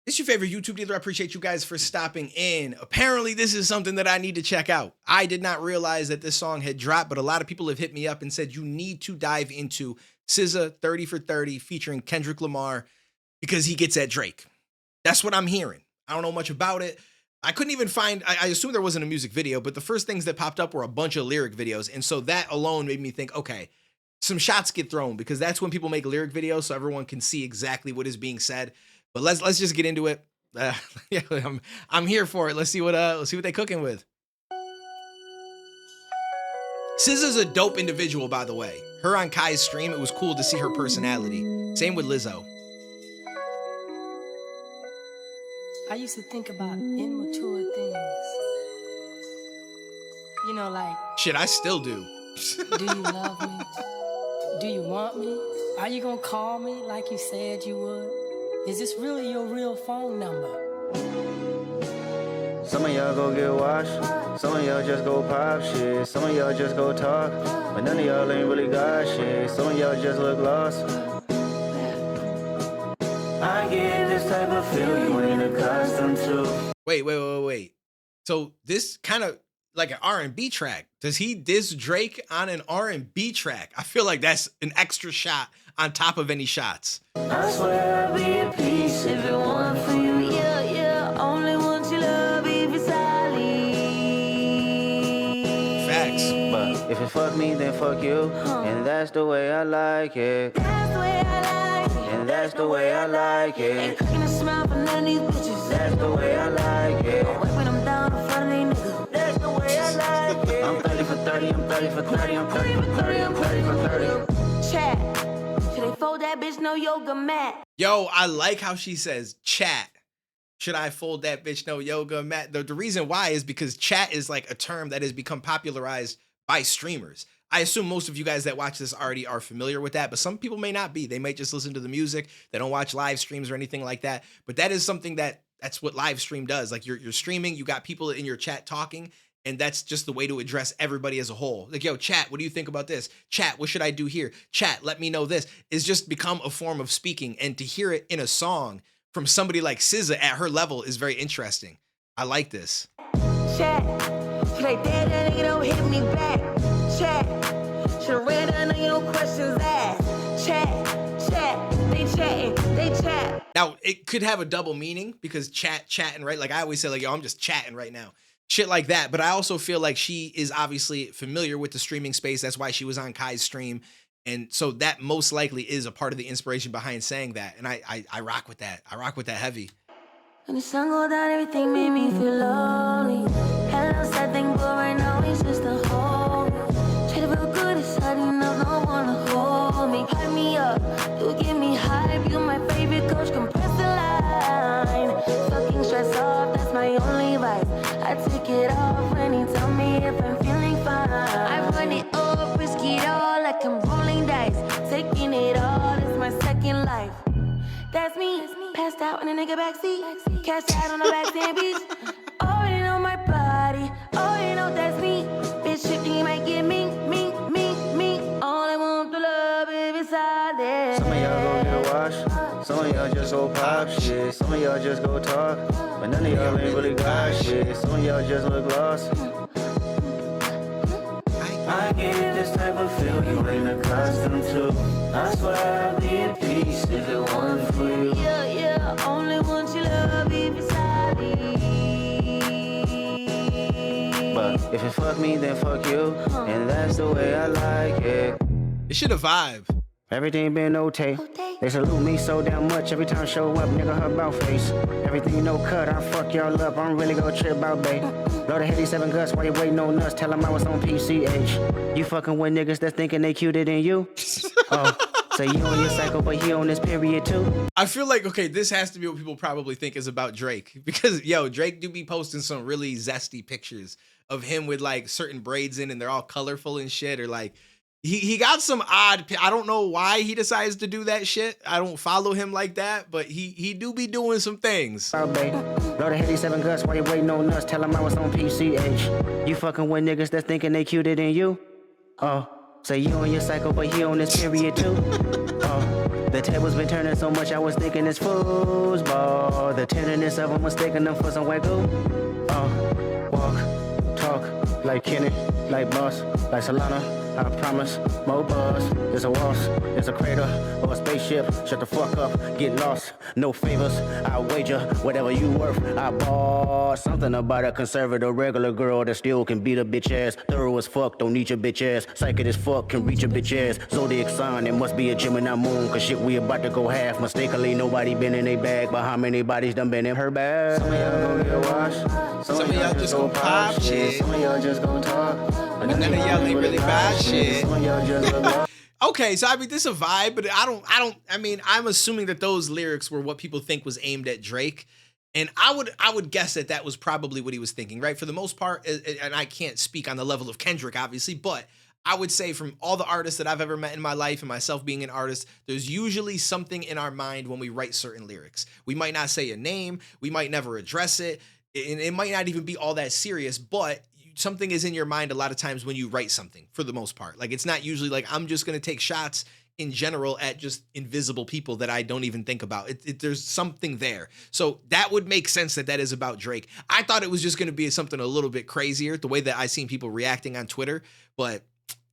It's your favorite YouTube dealer. I appreciate you guys for stopping in. Apparently, this is something that I need to check out. I did not realize that this song had dropped, but a lot of people have hit me up and said you need to dive into SZA 30 for 30 featuring Kendrick Lamar because he gets at Drake. That's what I'm hearing. I don't know much about it. I couldn't even find, I assume there wasn't a music video, but the first things that popped up were a bunch of lyric videos. And so that alone made me think, okay, some shots get thrown because that's when people make lyric videos so everyone can see exactly what is being said. But let's just get into it. Yeah, I'm here for it. Let's see what they cooking with. SZA's a dope individual, by the way. Her on Kai's stream, it was cool to see her personality. Same with Lizzo. I used to think about immature things. You know, like... Shit, I still do. Do you love me? Do you want me? Are you gonna call me like you said you would? Is this really your real phone number? Some of y'all go get washed, some of y'all just go pop shit, some of y'all just go talk, but none of y'all ain't really got shit, some of y'all just look lost. I get this type of feel you ain't accustomed to. Wait. So this kind of like an R&B track. Does he diss Drake on an R&B track? I feel like that's an extra shot on top of any shots. I swear I'll be at peace if it weren't for you. Yeah, only want your love if it's solid. Facts. But if it fuck me, then fuck you. And that's the way I like it. That's the way I like it. And that's the way I like it. Ain't cooking a smile for none of these bitches. That's the way I like it. When I'm down in front of these niggas. That's the way I like it. I'm 30 for 30, I'm 30 for 30, I'm 30 for 30, I'm 30 for 30. Chat. Should they fold that bitch no yoga mat? Yo, I like how she says chat. Should I fold that bitch no yoga mat? The reason why is because chat is like a term that has become popularized by streamers. I assume most of you guys that watch this already are familiar with that, but some people may not be. They might just listen to the music. They don't watch live streams or anything like that. But that is something that's what live stream does. Like you're streaming, you got people in your chat talking, and that's just the way to address everybody as a whole. Like, yo, chat, what do you think about this? Chat, what should I do here? Chat, let me know this. It's just become a form of speaking. And to hear it in a song from somebody like SZA at her level is very interesting. I like this. Chat, should I dare that nigga don't hit me back? Chat, should I read that nigga no questions asked? Chat, they chat. Now, it could have a double meaning because chatting, right? Like I always say like, yo, I'm just chatting right now. Shit like that. But I also feel like she is obviously familiar with the streaming space. That's why she was on Kai's stream. And so that most likely is a part of the inspiration behind saying that. And I rock with that. I rock with that heavy. When the sun go down, everything made me feel lonely. Had a little sad thing, but right now it's just a home. Try to feel good inside, you know, no one to hold me. Hype me up, you give me hype. You my favorite coach, compress the line. Fucking stress off, that's my only vice. I take it off when he tell me if I'm feeling fine. I run it up, risk it all like I'm rolling dice. Taking it all, it's my second life. That's me, passed out in a nigga backseat. Cashed out on the back sand beach. Already know my body, already know that's me. Bitch, shifting, you might get me. All I want to love if it's solid. Some of y'all go get washed, some of y'all just go pop shit. Some of y'all just go talk, but none of y'all ain't really got shit. Some of y'all just look lost. I get this type of feel you ain't accustomed to. I swear I'll be at peace if it wasn't for you. Yeah, only want your love if it's solid. But if it fuck me, then fuck you. And that's the way I like it. It should have vibe. Everything been okay. They salute me so damn much every time I show up, nigga, her bout face. Everything no cut, I fuck y'all up, I'm really gonna trip out, babe. Blow the heady 7 guts while you waiting on us, tell them I was on PCH. You fucking with niggas that's thinking they cuter than you? Oh, so you on your cycle, but he on this period too? I feel like, okay, this has to be what people probably think is about Drake. Because, yo, Drake do be posting some really zesty pictures of him with, like, certain braids in, and they're all colorful and shit, or, like, he got some odd, I don't know why he decides to do that shit. I don't follow him like that, but he do be doing some things. Oh, babe. Blow the heady 7 guts while you waiting on us, tell them I was on PCH. You fucking with niggas that's thinking they cuter than you? Oh, so you on your cycle, but he on this period too? Oh, The tables been turning so much, I was thinking it's foosball. The tenderness of them was taking them for some waggle. Walk, talk, like Kenny, like Boss, like Solana. I promise, more buzz. There's a waltz, there's a crater, or a spaceship. Shut the fuck up, get lost. No favors, I wager whatever you worth. I bought something about a conservative regular girl that still can beat a bitch ass. Thorough as fuck, don't need your bitch ass. Psychic as fuck, can reach a bitch ass. Zodiac sign, it must be a Gemini moon. Cause shit, we about to go half. Mistakenly, nobody been in a bag. But how many bodies done been in her bag? Some of y'all gonna get washed. Some of y'all just gonna pop shit. Some of y'all just gonna talk. But none of y'all ain't really buy shit. Okay, so I mean, this is a vibe, but I mean, I'm assuming that those lyrics were what people think was aimed at Drake. And I would guess that that was probably what he was thinking, right? For the most part, and I can't speak on the level of Kendrick, obviously, but I would say from all the artists that I've ever met in my life and myself being an artist, there's usually something in our mind when we write certain lyrics. We might not say a name, we might never address it, and it might not even be all that serious, but something is in your mind a lot of times when you write something, for the most part. Like, it's not usually like, I'm just going to take shots in general at just invisible people that I don't even think about. There's something there. So that would make sense that that is about Drake. I thought it was just going to be something a little bit crazier, the way that I seen people reacting on Twitter, but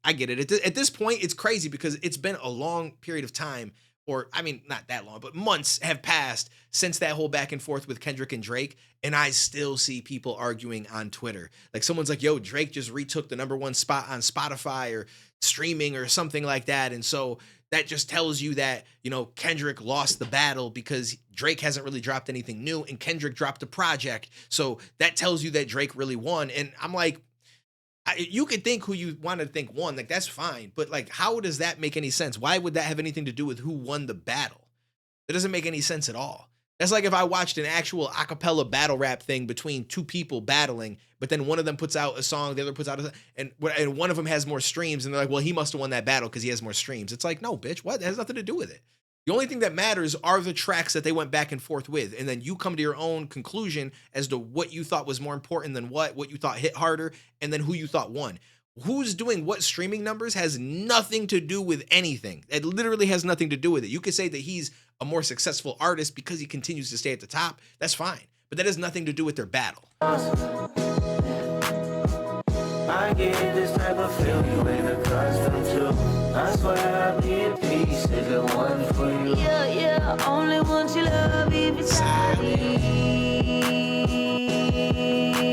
I get it. At this point, it's crazy because it's been a long period of time, or I mean, not that long, but months have passed since that whole back and forth with Kendrick and Drake, and I still see people arguing on Twitter. Like, someone's like, yo, Drake just retook the #1 spot on Spotify or streaming or something like that, and so that just tells you that, you know, Kendrick lost the battle because Drake hasn't really dropped anything new, and Kendrick dropped a project, so that tells you that Drake really won. And I'm like, you could think who you want to think won, like, that's fine, but like, how does that make any sense? Why would that have anything to do with who won the battle? It doesn't make any sense at all. That's like if I watched an actual acapella battle rap thing between two people battling, but then one of them puts out a song, the other puts out a, and one of them has more streams, and they're like, well, he must have won that battle because he has more streams. It's like, no, bitch, what? That has nothing to do with it. The only thing that matters are the tracks that they went back and forth with, and then you come to your own conclusion as to what you thought was more important than what you thought hit harder, and then who you thought won. Who's doing what streaming numbers has nothing to do with anything. It literally has nothing to do with it. You could say that he's a more successful artist because he continues to stay at the top. That's fine, but that has nothing to do with their battle. I get this type of feel you ain't accustomed to. I swear I'll be at peace if it wasn't for you. Yeah, only want you love if it's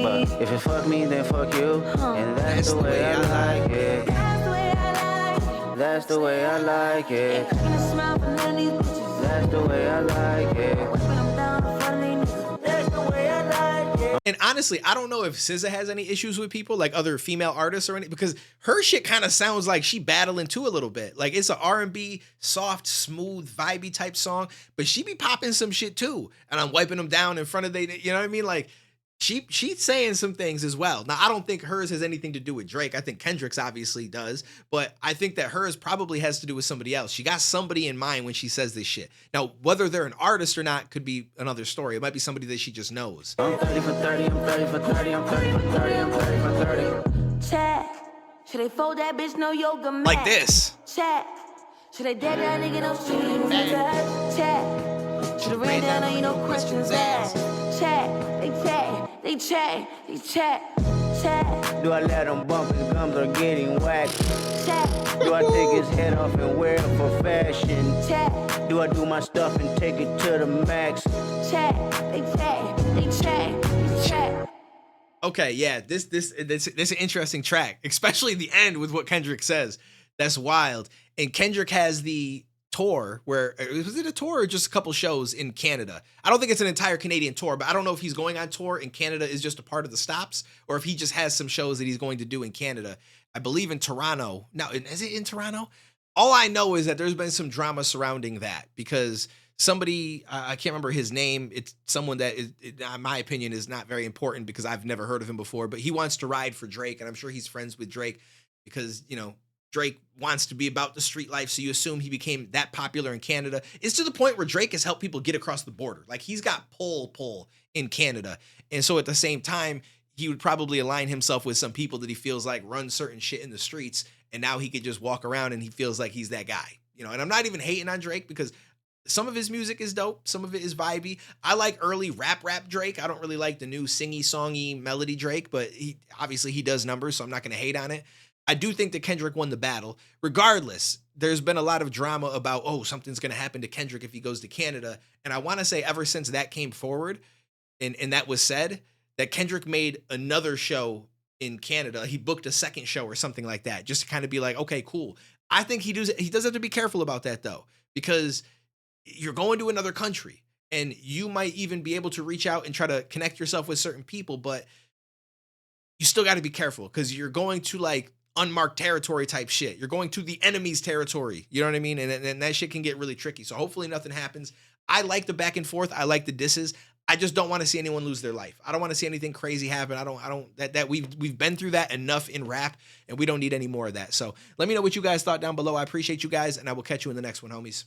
But if it fuck me, then fuck you. And that's the way I like it. That's the way I like it. That's the way I like it. That's the way I like it. And honestly, I don't know if SZA has any issues with people, like other female artists or anything, because her shit kind of sounds like she battling too a little bit. Like, it's an R&B, soft, smooth, vibey type song, but she be popping some shit too. And I'm wiping them down in front of they, you know what I mean? Like, she's saying some things as well. Now, I don't think hers has anything to do with Drake. I think Kendrick's obviously does, but I think that hers probably has to do with somebody else. She got somebody in mind when she says this shit. Now, whether they're an artist or not could be another story. It might be somebody that she just knows. I'm 30 for 30, I'm 30 for 30, I'm 30 for 30, I'm 30 for 30. Chat. Should they fold that bitch no yoga mat? Like this. Chat. Should they dead that nigga no strings attached? Chat. Should have ran down on you no questions asked? Chat. They chat. Do I let him bump his gums or getting whacked? Chat. Do I take his head off and wear it for fashion? Chat. Do I do my stuff and take it to the max? Chat. They chat. Okay, yeah, this is an interesting track, especially the end with what Kendrick says. That's wild. And Kendrick has the tour where, was it a tour or just a couple shows in Canada? I don't think it's an entire Canadian tour, but I don't know if he's going on tour and Canada is just a part of the stops, or if he just has some shows that he's going to do in Canada. I believe in Toronto. Now, is it in Toronto? All I know is that there's been some drama surrounding that because somebody, I can't remember his name. It's someone that, in my opinion, is not very important because I've never heard of him before, but he wants to ride for Drake, and I'm sure he's friends with Drake because, you know, Drake wants to be about the street life, so you assume he became that popular in Canada. It's to the point where Drake has helped people get across the border. Like, he's got pull in Canada. And so at the same time, he would probably align himself with some people that he feels like run certain shit in the streets, and now he could just walk around and he feels like he's that guy. you know, and I'm not even hating on Drake because some of his music is dope, some of it is vibey. I like early rap Drake. I don't really like the new singy songy melody Drake, but he obviously he does numbers, so I'm not going to hate on it. I do think that Kendrick won the battle. Regardless, there's been a lot of drama about, oh, something's going to happen to Kendrick if he goes to Canada. And I want to say ever since that came forward and that was said, that Kendrick made another show in Canada. He booked a second show or something like that, just to kind of be like, okay, cool. I think he does have to be careful about that though, because you're going to another country and you might even be able to reach out and try to connect yourself with certain people, but you still got to be careful because you're going to like unmarked territory type shit. You're going to the enemy's territory. You know what I mean? And that shit can get really tricky. So hopefully nothing happens. I like the back and forth. I like the disses. I just don't want to see anyone lose their life. I don't want to see anything crazy happen. I don't that we've been through that enough in rap and we don't need any more of that. So let me know what you guys thought down below. I appreciate you guys and I will catch you in the next one, homies.